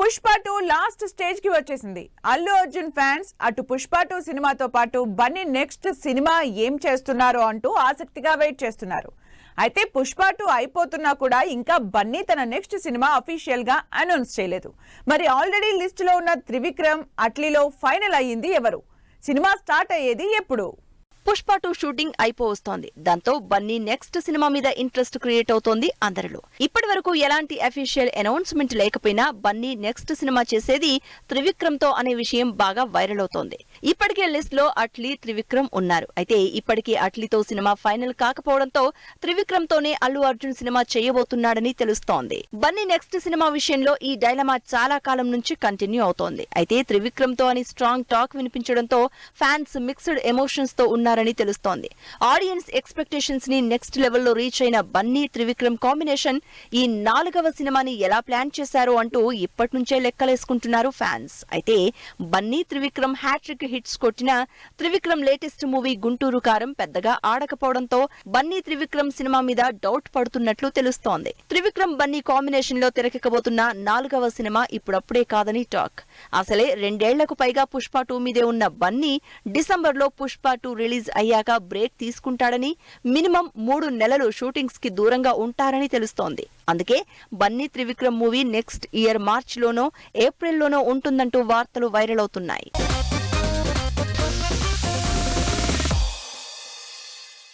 Pushpa 2 last stage కి వచ్చేసింది. Allu Arjun fans అటు పుష్ప 2 సినిమాతో పాటు బన్నీ నెక్స్ట్ సినిమా ఏం చేస్తున్నారో అంటూ ఆసక్తిగా వెయిట్ చేస్తున్నారు. అయితే పుష్ప 2 అయిపోతున్నా కూడా ఇంకా బన్నీ తన నెక్స్ట్ సినిమా అఫీషియల్ గా అనౌన్స్ చేయలేదు. మరి ఆల్రెడీ లిస్ట్ లో ఉన్న త్రివిక్రమ్, అట్లీలో ఫైనల్ అయ్యింది ఎవరు? సినిమా స్టార్ట్ అయ్యేది ఎప్పుడు? పుష్ప 2 షూటింగ్ అయిపోవస్తోంది. దాంతో బన్నీ నెక్స్ట్ సినిమా మీద ఇంట్రెస్ట్ క్రియేట్ అవుతోంది అందరిలో. ఇప్పటి వరకు ఎలాంటి అఫీషియల్ అనౌన్స్మెంట్ లేకపోయినా బన్నీ నెక్స్ట్ సినిమా చేసేది త్రివిక్రమ్ తో అనే విషయం బాగా వైరల్ అవుతోంది. ఇప్పటికే లిస్ట్ లో అట్లీ, త్రివిక్రమ్ ఉన్నారు. అయితే ఇప్పటికీ అట్లీతో సినిమా ఫైనల్ కాకపోవడంతో త్రివిక్రమ్ తోనే అల్లు అర్జున్ సినిమా చేయబోతున్నాడని తెలుస్తోంది. బన్నీ నెక్స్ట్ సినిమా విషయంలో ఈ డైలమా చాలా కాలం నుంచి కంటిన్యూ అవుతోంది. అయితే త్రివిక్రమ్ తో అని స్ట్రాంగ్ టాక్ వినిపించడంతో ఫ్యాన్స్ మిక్స్డ్ ఎమోషన్స్ తో ఉన్నారని తెలుస్తోంది. ఆడియన్స్ ఎక్స్పెక్టేషన్స్ ని నెక్స్ట్ లెవెల్లో రీచ్ అయిన బన్నీ త్రివిక్రమ్ కాంబినేషన్ ఈ 4వ సినిమాని ఎలా ప్లాన్ చేశారో అంటూ ఇప్పటి నుంచే లెక్కలేసుకుంటున్నారు ఫ్యాన్స్. అయితే బన్నీ త్రివిక్రమ్ హ్యాట్రిక్ హిట్స్ కొట్టిన త్రివిక్రమ్ లేటెస్ట్ మూవీ గుంటూరు కారం పెద్దగా ఆడకపోవడంతో బన్నీ త్రివిక్రమ్ సినిమా మీద డౌట్ పడుతున్నట్లు తెలుస్తోంది. త్రివిక్రమ్ బన్నీ కాంబినేషన్ లో తెరకెక్కబోతున్న 4వ సినిమా ఇప్పుడప్పుడే కాదని టాక్. అసలే 2 ఏళ్లకు పైగా పుష్ప 2 మీదే ఉన్న బన్నీ డిసెంబర్ లో పుష్ప 2 రిలీజ్ అయ్యాక బ్రేక్ తీసుకుంటాడని, మినిమం 3 నెలలు షూటింగ్స్ కి దూరంగా ఉంటారని తెలుస్తోంది. అందుకే Bunny Trivikram movie next year March లోనో ఏప్రిల్ లోనో ఉంటుందంటూ వార్తలు వైరల్ అవుతున్నాయి.